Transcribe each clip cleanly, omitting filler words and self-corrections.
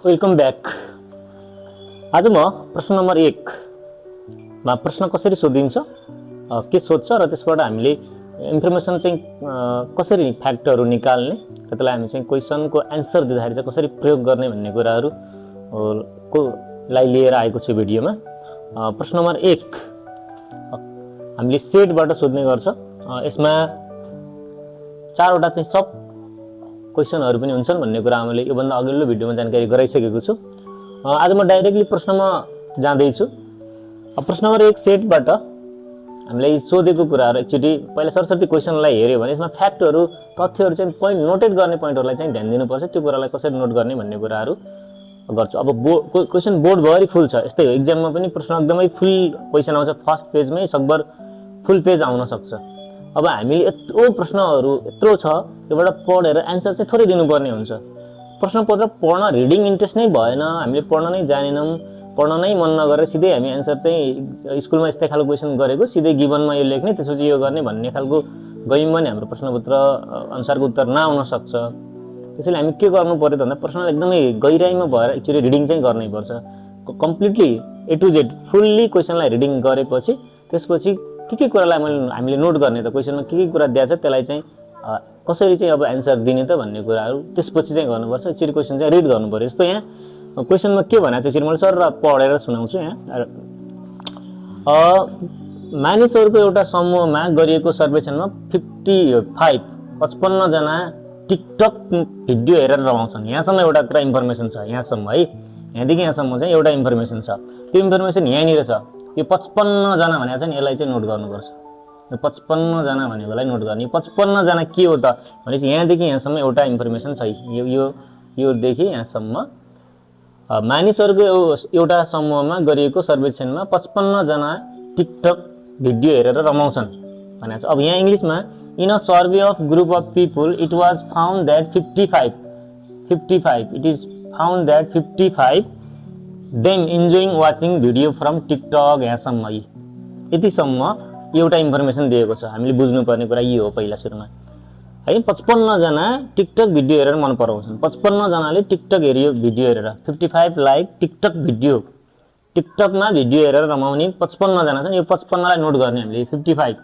Welcome back. आज म प्रश्न नम्बर 1 मा प्रश्न कसरी सोधिन्छ, के सोध्छ र त्यसबाट हामीले इन्फर्मेसन चाहिँ कसरी फ्याक्टहरू निकाल्ने र त्यसलाई हामी चाहिँ क्वेसनको एन्सर दिँदाखेरि चाहिँ कसरी प्रयोग गर्ने भन्ने कुराहरू को लाई लिएर आएको छु भिडियोमा। प्रश्न नम्बर 1 हामीले सेटबाट सोध्ने गर्छ। यसमा 4वटा चाहिँ सब क्वेसनहरू पनि हुन्छन् भन्ने कुरा हामीले योभन्दा अघिल्लो भिडियोमा जानकारी गराइसकेको छु। आज म डाइरेक्टली प्रश्नमा जाँदैछु। प्रश्न नम्बर 1 सेटबाट हामीले सोधेको कुराहरू एकचोटि पहिला सरस्वती क्वेसनलाई हेर्यो भने यसमा फ्याक्टहरू तथ्यहरू चाहिँ पोइन्ट नोटेड गर्ने पोइन्टहरूलाई चाहिँ ध्यान दिनुपर्छ। त्यो कुरालाई कसरी नोट गर्ने भन्ने कुराहरू गर्छु। अब क्वेसन बोर्डभरि फुल छ। यस्तै हो, एक्जाममा पनि प्रश्न एकदमै फुल क्वेसन आउँछ, फर्स्ट पेजमै सकभर फुल पेज आउन सक्छ। अब हामीले यत्रो प्रश्नहरू यत्रो छ, त्योबाट पढेर एन्सर चाहिँ थोरै दिनुपर्ने हुन्छ। प्रश्नपत्र पढ्न रिडिङ इन्ट्रेस्ट नै भएन, हामीले पढ्न नै जानेनौँ, पढ्न नै मन नगरेर सिधै हामी एन्सर चाहिँ स्कुलमा यस्तै खालको क्वेसन गरेको सिधै गिभनमा यो लेख्ने त्यसपछि यो गर्ने भन्ने खालको गयौँ भने हाम्रो प्रश्नपत्र अनुसारको उत्तर नआउन सक्छ। त्यसैले हामी के गर्नु पर्यो भन्दा प्रश्नलाई एकदमै गहिराइमा भएर एकचोटि रिडिङ चाहिँ गर्नै पर्छ। Completely A to Z fully क्वेसनलाई रिडिङ गरेपछि त्यसपछि के कुरालाई हामीले नोट गर्ने त क्वेसनमा के कुरा दिएको छ त्यसलाई चाहिँ कसरी चाहिँ अब एन्सर दिने त भन्ने कुराहरू त्यसपछि चाहिँ गर्नुपर्छ। एकचोटि क्वेसन चाहिँ रिड गर्नु पर्यो। जस्तो यहाँ क्वेसनमा के भनेको छ एकचोटि मैले सर पढेर सुनाउँछु। यहाँ मानिसहरूको एउटा समूहमा गरिएको सर्वेक्षणमा 55 जना टिकटक भिडियो हेरेर रमाउँछन्। यहाँसम्म एउटा कुरा इन्फर्मेसन छ, यहाँसम्म है, यहाँदेखि यहाँसम्म चाहिँ एउटा इन्फर्मेसन छ। त्यो इन्फर्मेसन यहाँनिर छ। यो 55 जना भनेको छ नि, यसलाई चाहिँ नोट गर्नुपर्छ। यो 55 जना भनेकोलाई नोट गर्ने। यो 55 जना के हो त भनेपछि यहाँदेखि यहाँसम्म एउटा इन्फर्मेसन छ। योदेखि यहाँसम्म मानिसहरूको एउटा समूहमा गरिएको सर्वेक्षणमा 55 जना टिकटक भिडियो हेरेर रमाउँछन् भनेको छ। अब यहाँ इङ्ग्लिसमा in a survey of group of people it was found that 55 it is found that 55 them enjoying watching video from TikTok. यहाँसम्म यतिसम्म एउटा इन्फर्मेसन दिएको छ। हामीले बुझ्नुपर्ने कुरा यो हो पहिला सुरुमा है। 55 जना टिकटक भिडियो हेरेर मन पराउँछन्। 55 जनाले टिकटक भिडियो हेरेर 55 लाइक टिकटक भिडियो, टिकटकमा भिडियो हेरेर रमाउने 55 जना छन्। यो 55 लाई नोट गर्ने हामीले। 55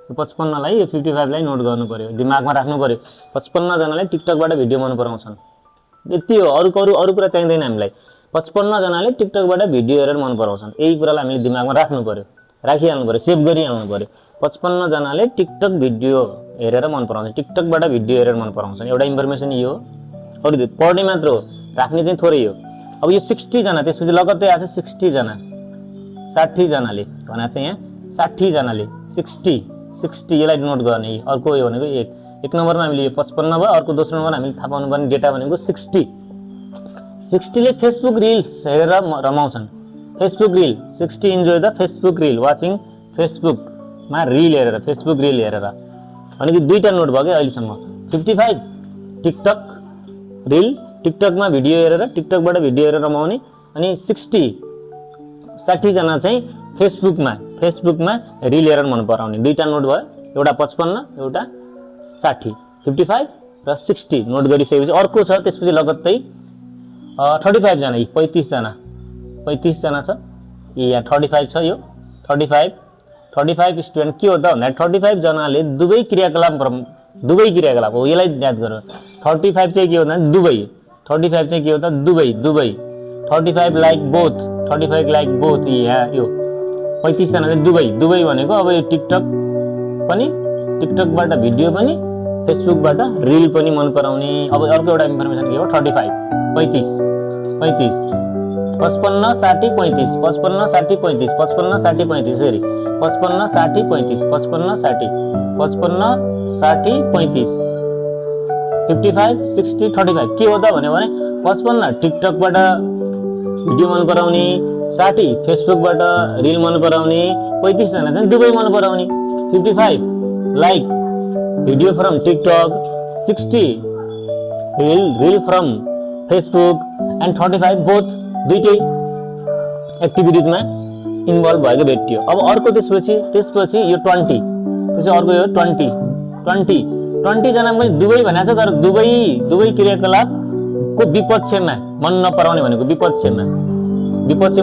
यो 55 लाई, यो 55 लाई नोट गर्नु पर्यो, दिमागमा राख्नु पर्यो। 55 जनाले टिकटकबाट भिडियो मन पराउँछन्, यति हो। अरू कुरा चाहिँदैन हामीलाई। 55 जनाले टिकटकबाट भिडियो हेरेर मन पराउँछन्, यही कुरालाई हामीले दिमागमा राख्नु पर्यो, राखिहाल्नु पर्यो, सेभ गरिहाल्नु पर्यो। 55 जनाले टिकटक भिडियो हेरेर मन पराउँछन्, टिकटकबाट भिडियो हेरेर मन पराउँछन्, एउटा इन्फर्मेसन यो हो। अरू पढ्ने मात्र हो, राख्ने चाहिँ थोरै हो। अब यो 60 जना, त्यसपछि लगत्तै आएको छ 60 जना, 60 जनाले भनेको छ यहाँ 60 जनाले 60 यसलाई नोट गर्ने। अर्को यो भनेको एक नम्बरमा हामीले यो 55 भयो। अर्को दोस्रो नम्बरमा हामीले थाहा पाउनु पर्ने डेटा भनेको 60 ले फेसबुक रिल्स हेरेर रमाउँछन्। Facebook reel 60 enjoy the Facebook reel, watching फेसबुकमा रिल हेरेर, फेसबुक रिल हेरेर भनेको दुईवटा नोट भयो क्या अहिलेसम्म। 55 टिकटक रिल, टिकटकमा भिडियो हेरेर, टिकटकबाट भिडियो हेरेर रमाउने, अनि 60 जना चाहिँ फेसबुकमा रिल हेरेर मन पराउने। दुईवटा नोट भयो, एउटा 55 एउटा 60, 55 र 60 नोट गरिसकेपछि अर्को छ त्यसपछि लगत्तै 35 जना, 35 जना छ। यहाँ 35 छ। यो 35 स्टुडेन्ट के हो त भन्दा 35 जनाले दुवै क्रियाकलाप हो। यसलाई याद गर्नु। 35 चाहिँ के हो भन्दा दुवै, 35 चाहिँ के हो त दुवै। 35 लाइक बोथ, 35 लाइक बोथ। यहाँ यो 35 जना चाहिँ दुवै भनेको अब यो टिकटकबाट भिडियो पनि, फेसबुकबाट रिल पनि मन पराउने। अब अर्को एउटा इन्फर्मेसन के हो 35 55 60 35 55 60 35 55 60 35 सरी 55 60 35 55 60 55 60 35 55 60 35 के हो त भन्यो भने 55 टिकटकबाट भिडियो मन पराउने, 60 फेसबुकबाट रिल मन पराउने, 35 जना चाहिँ दुवै मन पराउने। 55 like video from TikTok, 60 reel from Facebook, and 35 both दुईटै एक्टिभिटिजमा इन्भल्भ भएको भेटियो। अब अर्को त्यसपछि यो 20, त्यसपछि अर्को यो 20 जना पनि दुवै भनेको छ, तर दुवै क्रियाकलाप को विपक्षमा मन नपराउने भनेको विपक्षमा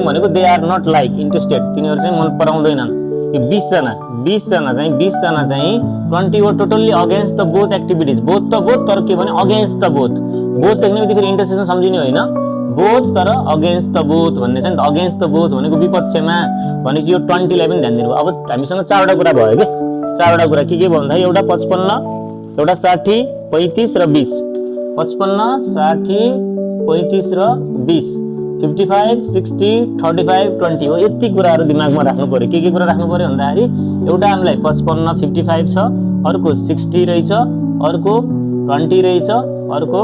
भनेको they are not like interested, तिनीहरू चाहिँ मन पराउँदैनन्। यो 20 जना चाहिँ 20 were totally against the both activities, both त बोथ तर के भने अगेन्स्ट द बोथ, बोथ देख्ने बित्तिकै इन्टरसेक्सन सम्झिने होइन, बोथ तर अगेन्स्ट द बोथ भन्ने छ नि त, अगेन्स्ट द बोथ भनेको विपक्षमा भनेपछि यो 20 लाई पनि ध्यान दिनु। अब हामीसँग 4वटा कुरा भयो के, 4वटा कुरा के भन्दा एउटा 55, एउटा 60, 35 र 20, 55, 60, 35 र 20, 55, 60, 35, 20 हो। यति कुराहरू दिमागमा राख्नु पर्यो। के कुरा राख्नु पर्यो भन्दाखेरि एउटा हामीलाई 55, 55 छ, अर्को 60 रहेछ, अर्को 20 रहेछ, अर्को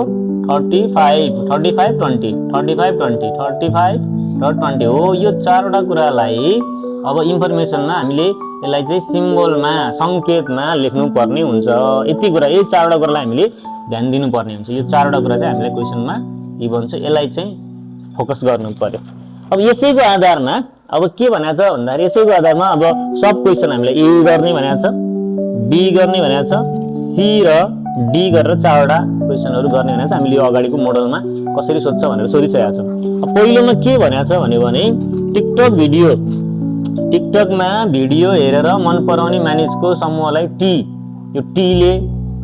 35, 35, 20, 35, 20, 35 र 20 हो। यो 4वटा कुरालाई अब इन्फर्मेसनमा हामीले यसलाई चाहिँ सिम्बलमा, संकेतमा लेख्नु पर्ने हुन्छ। यति कुरा, यही 4वटा कुरालाई हामीले ध्यान दिनुपर्ने हुन्छ। यो 4वटा कुरा चाहिँ हामीलाई क्वेसनमा यी भन्छ, यसलाई चाहिँ फोकस गर्नु पर्यो। अब यसैको आधारमा अब के भनेको छ भन्दाखेरि यसैको आधारमा अब सब क्वेसन हामीले ए गर्ने भनेको छ, बी गर्ने भनेको छ, सी र डी गरेर 4वटा क्वेसनहरू गर्ने भनेको छ। हामीले यो अगाडिको मोडलमा कसरी सोध्छ भनेर सोधिसकेका छौँ। पहिलोमा के भनेको छ भने टिकटकमा भिडियो हेरेर मन पराउने मानिसको समूहलाई टी, यो टीले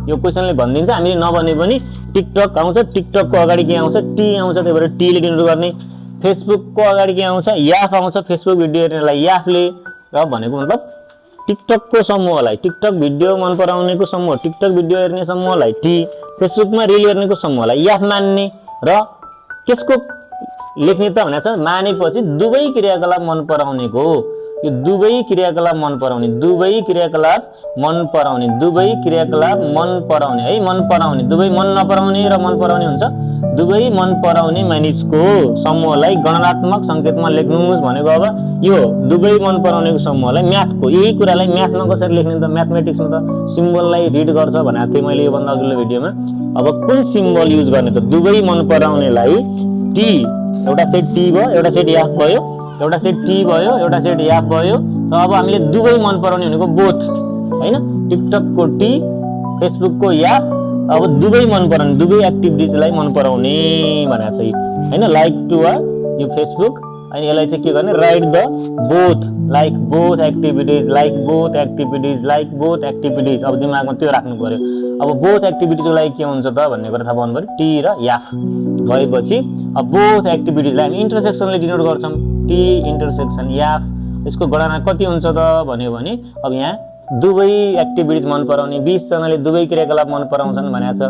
यो क्वेसनले भनिदिन्छ। हामीले नभने पनि टिकटक आउँछ, टिकटकको अगाडि के आउँछ, टी आउँछ, त्यही भएर टीले डिनोट गर्ने। फेसबुकको अगाडि के आउँछ, याफ आउँछ, फेसबुक भिडियो हेर्नेलाई याफले, र भनेको मतलब टिकटकको समूहलाई, टिकटक भिडियो मन पराउनेको समूह, टिकटक भिडियो हेर्ने समूहलाई टी, फेसबुकमा रिल हेर्नेको समूहलाई याफ मान्ने। र त्यसको लेख्ने त भनेको छ मानेपछि दुवै क्रियाकलाप मन पराउनेको, यो दुवै क्रियाकलाप मन पराउने, दुवै क्रियाकलाप मन पराउने, दुवै क्रियाकलाप मन पराउने है, मन पराउने, दुवै मन नपराउने र मन पराउने हुन्छ। दुवै मन पराउने मानिसको समूहलाई गणनात्मक संकेतमा लेख्नुहोस् भनेको अब यो दुवै मन पराउनेको समूहलाई म्याथको, यही कुरालाई म्याथमा कसरी लेख्ने त, म्याथमेटिक्समा त सिम्बललाई रिड गर्छ भनेको थिएँ मैले योभन्दा अघिल्लो भिडियोमा। अब कुन सिम्बल युज गर्ने त, दुवै मन पराउनेलाई टी, एउटा सेट टी भयो, एउटा सेट याफ भयो, एउटा सेट टी भयो, एउटा सेट याफ भयो। र अब हामीले दुवै मन पराउने भनेको बोथ हैन, टिकटकको टी, फेसबुकको याफ। अब दुवै मन पराउने, दुवै एक्टिभिटिजलाई मन पराउने भनेको छ हैन, लाइक टु यो फेसबुक। अनि यसलाई चाहिँ के गर्ने, right the both, like both activities, like both activities, like both activities. अब दिमागमा त्यो राख्नु पर्यो। अब बोथ एक्टिभिटीको लागि के हुन्छ त भन्ने कुरा थाहा पाउनु पर्यो। टी र याफ भएपछि अब बोथ एक्टिभिटिजलाई हामी इन्टरसेक्सनले डिनोट गर्छौँ, टी इन्टरसेक्सन याफ। यसको गणना कति हुन्छ त भन्यो भने अब यहाँ दुवै एक्टिभिटिज मन पराउने, 20 जनाले दुवै क्रियाकलाप मन पराउँछन् भनेको छ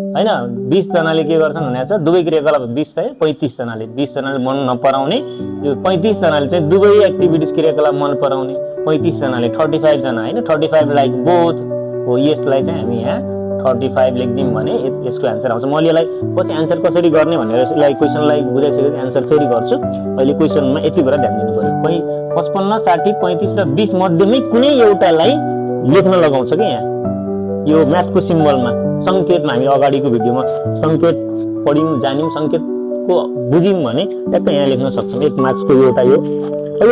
हैन। 20 जनाले के गर्छन् भनेको छ, दुवै क्रियाकलाप 20 चाहिँ 35 जनाले, 20 जनाले मन नपराउने, यो 35 जनाले चाहिँ दुवै एक्टिभिटिज क्रियाकलाप मन पराउने, 35 जनाले 35 जना हैन, 35 लाइक बोथ हो। यसलाई चाहिँ हामी यहाँ 35 लेख्दियौँ भने यसको एन्सर आउँछ। मैले यसलाई पछि एन्सर कसरी गर्ने भनेर यसलाई क्वेसनलाई बुझाइसकेपछि एन्सर फेरि गर्छु। अहिले क्वेसनमा यति कुरा ध्यान दिनु पर्यो। 55, 60, 35 र 20 मध्येमै कुनै एउटालाई लेख्न लगाउँछ कि यहाँ यो म्याथको सिम्बलमा, संकेतमा। हामी अगाडिको भिडियोमा संकेत पढ्यौँ, जान्यौँ, संकेतको बुझ्यौँ भने ट्याक्कै यहाँ लेख्न सक्छौँ। 1 मार्क्सको एउटा यो। अब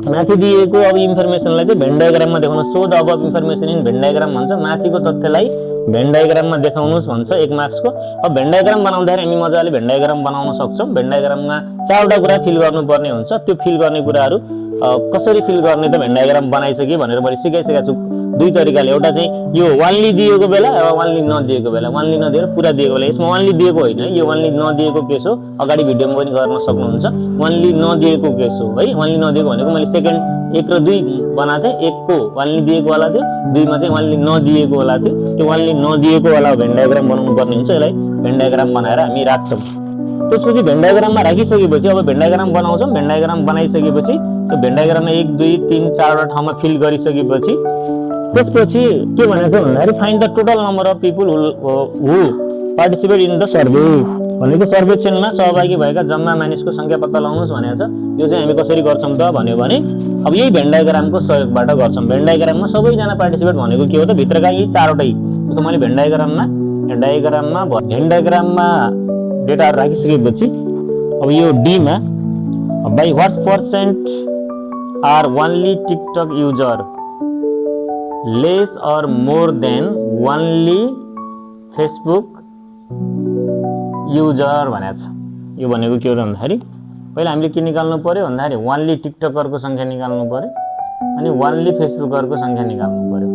माथि दिएको अब इन्फर्मेसनलाई चाहिँ भेन डायग्राममा देखाउनु, so the अबभ information in van diagram भन्छ। माथिको तथ्यलाई भेन डायग्राममा देखाउनुहोस् भन्छ 1 मार्क्सको। अब भेन डायग्राम बनाउँदाखेरि हामी मजाले भेन डायग्राम बनाउन सक्छौँ। भेन डायग्राममा 4वटा कुरा फिल गर्नुपर्ने हुन्छ। त्यो फिल गर्ने कुराहरू कसरी फिल गर्ने त भेन डायग्राम बनाइसके भनेर मैले सिकाइसकेको छु दुई तरिकाले। एउटा चाहिँ यो वानली दिएको बेला र वानली नदिएको बेला, वानली नदिएर पुरा दिएको बेला। यसमा वानली दिएको होइन, यो वानली नदिएको केस हो। अगाडि भिडियोमा पनि गर्न सक्नुहुन्छ। वानली नदिएको केस हो है। वानली नदिएको भनेको मैले सेकेन्ड 1 र 2 बनाएको थिएँ। 1 को वानली दिएको वाला थियो, 2 मा चाहिँ वानली नदिएको वाला थियो। त्यो वानली नदिएको वाला भेन डायग्राम बनाउनु पर्ने हुन्छ। यसलाई भेन डायग्राम बनाएर हामी राख्छौँ। त्यसपछि भेन डायग्राममा राखिसकेपछि अब भेन डायग्राम बनाउँछौँ। भेन डायग्राम बनाइसकेपछि त्यो भेन डायग्राममा 1, 2, 3, 4वटा ठाउँमा फिल गरिसकेपछि त्यसपछि के भनेको छ भन्दाखेरि find the total number of people who participate in the survey भनेको सर्वेक्षणमा सहभागी भएका जम्मा मानिसको संख्या पत्ता लगाउनुहोस् भनेको छ। यो चाहिँ हामी कसरी गर्छौँ त भन्यो भने अब यही भेन डायग्रामको सहयोगबाट गर्छौँ। भेन डायग्राममा सबैजना पार्टिसिपेट भनेको के हो त, भित्रका यी 4वटै। जस्तो मैले भेन डायग्राममा डेटाहरू राखिसकेपछि अब यो डीमा by what % are only TikTok user, less or more than only Facebook user भनेको छ। यो भनेको के हो त भन्दाखेरि पहिला हामीले के निकाल्नु पर्यो भन्दाखेरि ओन्ली टिकटकरको सङ्ख्या निकाल्नु पर्यो अनि ओन्ली फेसबुकरको सङ्ख्या निकाल्नु पर्यो।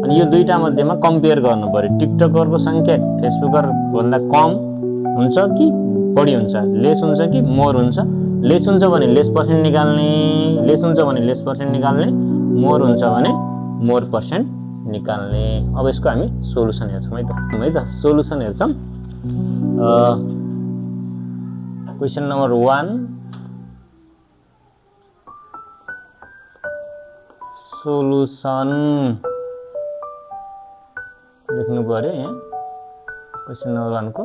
अनि यो दुईटा मध्येमा कम्पेयर गर्नु पर्यो। टिकटकरको सङ्ख्या फेसबुकर भन्दा कम हुन्छ कि बढी हुन्छ, लेस हुन्छ कि मोर हुन्छ। लेस हुन्छ भने लेस पर्सेन्ट निकाल्ने, लेस हुन्छ भने लेस पर्सेन्ट निकाल्ने, मोर हुन्छ भने मोर पर्सेन्ट निकाल्ने। अब यसको हामी सोलुसन हेर्छौँ है त सोलुसन हेर्छौँ। क्वेसन नम्बर 1 सोलुसन लेख्नु पर्यो यहाँ। क्वेसन नम्बर 1 को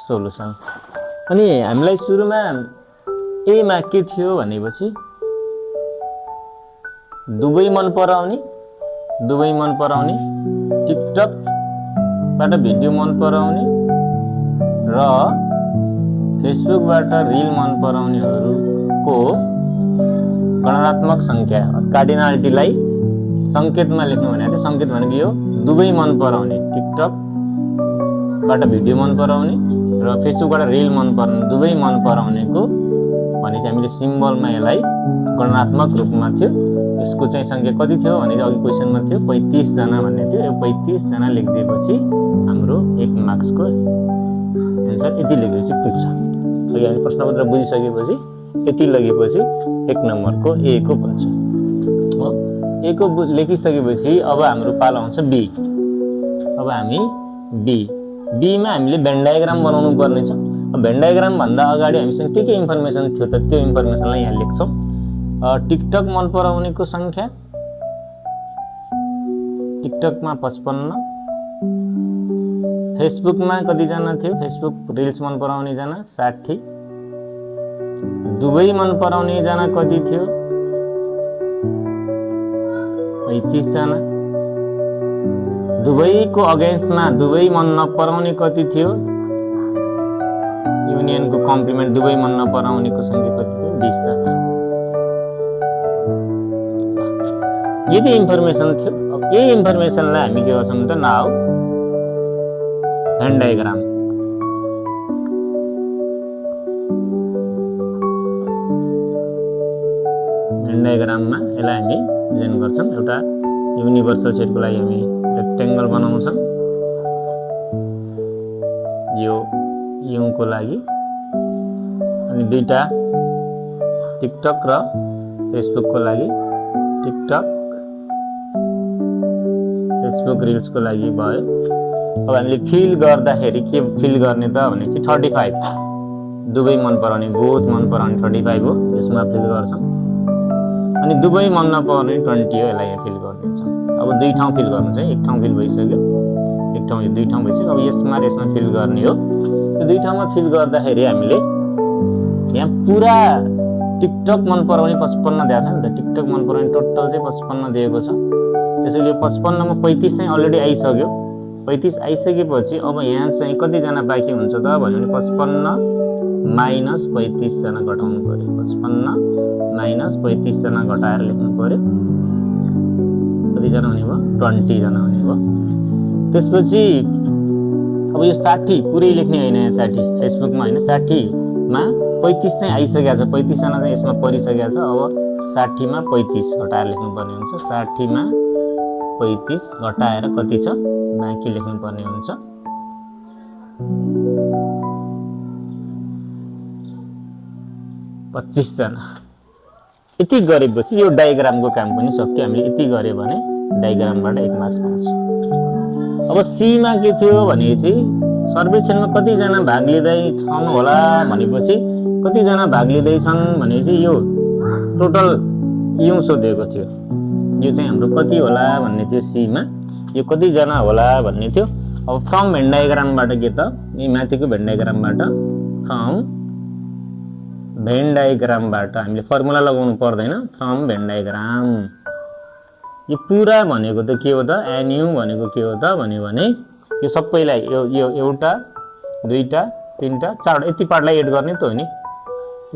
सोलुसन। अनि हामीलाई सुरुमा ए मा के थियो भनेपछि दुवै मन पराउने टिकटकबाट भिडियो मन पराउने र फेसबुकबाट रिल मन पराउनेहरूको गणनात्मक सङ्ख्या कार्डिनालिटीलाई सङ्केतमा लेख्नु भनेको थियो। सङ्केत भनेको यो दुवै मन पराउने, टिकटकबाट भिडियो मन पराउने र फेसबुकबाट रिल मन पराउने, दुवै मन पराउनेको भने चाहिँ हामीले सिम्बलमा यसलाई गणनात्मक रूपमा थियो। यसको चाहिँ सङ्ख्या कति थियो भने अघि क्वेसनमा थियो 35 जना भन्ने थियो। यो 35 जना लेखिदिएपछि हाम्रो 1 मार्क्सको एन्सर यति लेखेपछि पुग्छ। अघि हामी प्रश्नपत्र बुझिसकेपछि यति लेखेपछि 1 नम्बरको ए को बन्छ हो। ए को लेखिसकेपछि अब हाम्रो पालो आउँछ बी। अब हामी बीमा हामीले भेन डायग्राम बनाउनु पर्ने छ। भेन डायग्राम भन्दा अगाडि हामीसँग के इन्फर्मेसन थियो त त्यो इन्फर्मेसनलाई यहाँ लेख्छौँ। टिकटक मन पराउनेको सङ्ख्या टिकटकमा 55, फेसबुकमा कतिजना थियो, फेसबुक रिल्स मन पराउने जना 60, दुवै मन पराउने जना कति थियो 35 जना, दुवैको अगेन्स्टमा दुवै मन नपराउने कति थियो, युनियनको कम्प्लिमेन्ट दुवै मन नपराउनेको सङ्ख्या कति थियो 20 जना। यदि इन्फर्मेसन थियो। अब यही इन्फर्मेसनलाई हामी के गर्छौँ त नाउ भेन डायग्राम। भेन डायग्राममा यसलाई हामी प्रेजेन्ट गर्छौँ। एउटा युनिभर्सल सेटको लागि हामी रेक्टेङ्गल बनाउँछौँ यो युको लागि, अनि दुईटा टिकटक र फेसबुकको लागि, टिकटक फेसबुक रिल्सको लागि भयो। अब हामीले फिल गर्दाखेरि के फिल गर्ने त भनेपछि 35 दुवै मन पराउने, बोथ मन पराउने 35 हो, यसमा फिल गर्छौँ। अनि दुवै मन नपराउने 20 हो, यसलाई यहाँ फिल गरिदिन्छौँ। अब दुई ठाउँ फिल गर्नु चाहिँ एक ठाउँ फिल भइसक्यो, एक ठाउँ यो दुई ठाउँ भइसक्यो। अब यसमा र यसमा फिल गर्ने हो। यो दुई ठाउँमा फिल गर्दाखेरि हामीले यहाँ पुरा टिकटक मन पराउने 55 दिएको छ नि त। टिकटक मन पराउने टोटल चाहिँ 55 दिएको छ। त्यसैले 55 मा 35 चाहिँ अलरेडी आइसक्यो। 35 आइसकेपछि अब यहाँ चाहिँ कतिजना बाँकी हुन्छ त भन्यो भने 55 माइनस 35 जना घटाउनु पर्यो। 55 माइनस 35 जना घटाएर लेख्नु पर्यो। कतिजना हुने भयो 20 जना हुने भयो। त्यसपछि अब यो 60 पुरै लेख्ने होइन, यहाँ 60 फेसबुकमा होइन, 60 मा 35 चाहिँ आइसकेको छ। 35 जना चाहिँ यसमा परिसकेको छ। अब 60 मा 35 घटाएर लेख्नुपर्ने हुन्छ। 60 मा 35 घटाएर कति छ बाँकी लेख्नुपर्ने हुन्छ। 25 जना। यति गरेपछि यो डायग्रामको काम पनि सक्यो। हामीले यति गऱ्यो भने डायग्रामबाट 1 मार्क्स पाउँछौँ। अब सीमा के थियो भनेपछि सर्वेक्षणमा कतिजना भाग लिँदैछन् होला भनेपछि कतिजना भाग लिँदैछन् भनेपछि यो टोटल यो सोधेको थियो। यो चाहिँ हाम्रो कति होला भन्ने थियो सीमा, यो कतिजना होला भन्ने थियो। अब फ्रम भेन डायग्रामबाट के त यी माथिको भेन डायग्रामबाट फ्रम भेन डायग्रामबाट हामीले फर्मुला लगाउनु पर्दैन। फ्रम भेन डायग्राम यो पुरा भनेको त के हो त एनयु भनेको के हो त भन्यो भने यो सबैलाई यो एउटा दुईटा तीनटा चारवटा यति पार्टलाई एड गर्ने त हो नि।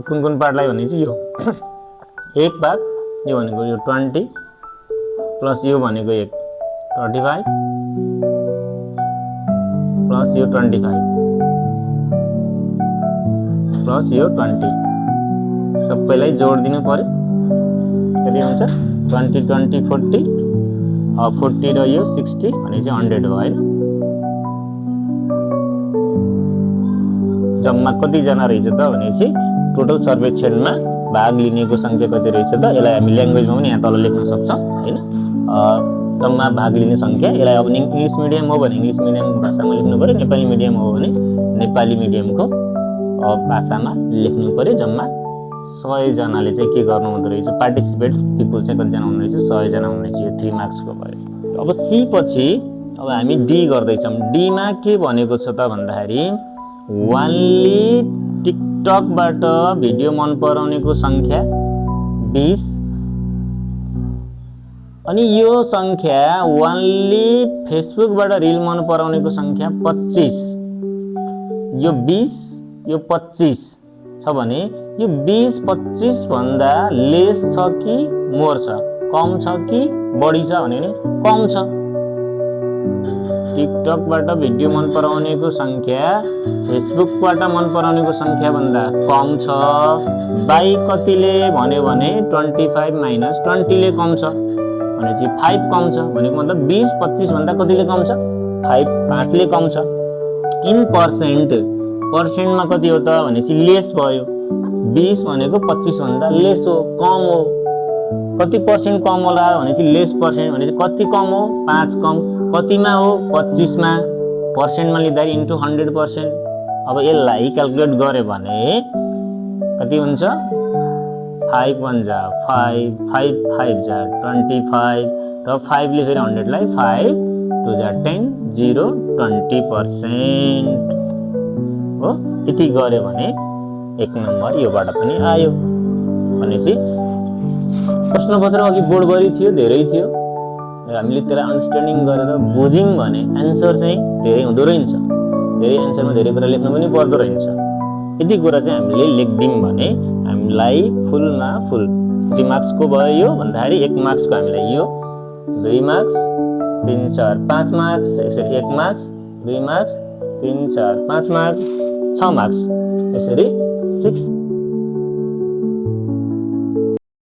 कुन कुन पार्टलाई भने चाहिँ यो एक भाग, यो भनेको यो 20 प्लस यो भनेको 35 प्लस यो 25 प्लस यो 20 सबैलाई जोड दिनु पर्यो कति हुन्छ 20 20 40 40 र यो 60 भनेपछि 100 भयो हैन जम्मा कति जना रहेछ त भनेपछि टोटल सर्वेक्षणमा भाग लिनेको संख्या कति रहेछ त यसलाई हामी ल्याङ्ग्वेजमा पनि यहाँ तल लेख्न सक्छौं हैन जम्मा भाग लिने संख्या यसलाई अब इंग्लिश मिडियम हो भने इंग्लिश मिडियम भाषामा लेख्नु पर्यो नेपाली मिडियम हो भने नेपाली मिडियमको भाषामा लेख्नु पर्यो जम्मा 100 जनाले चाहिँ के गर्नु हुँदै रहेछ पार्टिसिपेट पिपल चाहिँ कति जना हुनु रहेछ 100 जना हुनु रहेछ यो 3 मार्क्स को भयो अब सी पछि अब हामी डी गर्दै छौं डी मा के भनेको छ त भन्दाखेरि ओन्ली टिकटक बाट भिडियो मन पराउनेको संख्या 20 अनि यो संख्या ओन्ली फेसबुक बाट रिल मन पराउनेको संख्या 25 यो 20 यो 25 छ भने यो 20 25 भन्दा लेस छ कि मोर छ कम छ कि बढी छ भने कम छ टिकटक बाट भिडियो मन पराउनेको संख्या फेसबुक बाट मन पराउनेको संख्या भन्दा कम छ बाइ कतिले भन्यो भने 25 माइनस 20 ले कम छ भनेपछि 5 कम छ भनेको मतलब 20 25 भन्दा कतिले कम छ 5 ले कम छ इन पर्सेन्ट मा कति हो त भनेपछि लेस भयो 20 भनेको 25 भन्दा लेस हो कम हो कति पर्सेन्ट कम होला भनेपछि लेस पर्सेन्ट भनेपछि कति कम हो 5 कम कतिमा हो 25 मा पर्सेन्ट मा लिँदा इन्टु 100% अब यसलाई क्याल्कुलेट गरे भने कति हुन्छ 5 1 जा 5 5 5 जा 25 र 5 ले फेरि 100 लाई 5 2 जा 10 0 20% हो यति गरे भने एक नम्बर योबाट पनि आयो भनेपछि प्रश्नपत्र अघि बोर्ड गरि थियो धेरै थियो हामीले त्यसलाई अन्डरस्ट्यान्डिङ गरेर बुझ्यौं भने आन्सर चाहिँ धेरै हुँदो रहन्छ धेरै आन्सरमा धेरै कुरा लेख्नु पनि पर्दो रहन्छ यति कुरा चाहिँ हामीले लेख्दियौं भने हामीलाई फुलमा फुल कति मार्क्स को भयो यो भन्दाखेरि 1 मार्क्स को हामीलाई यो 2 मार्क्स 3 4 5 मार्क्स यसरी 1 मार्क्स 2 मार्क्स 3 4 5 मार्क्स 6 मार्क्स यसरी 6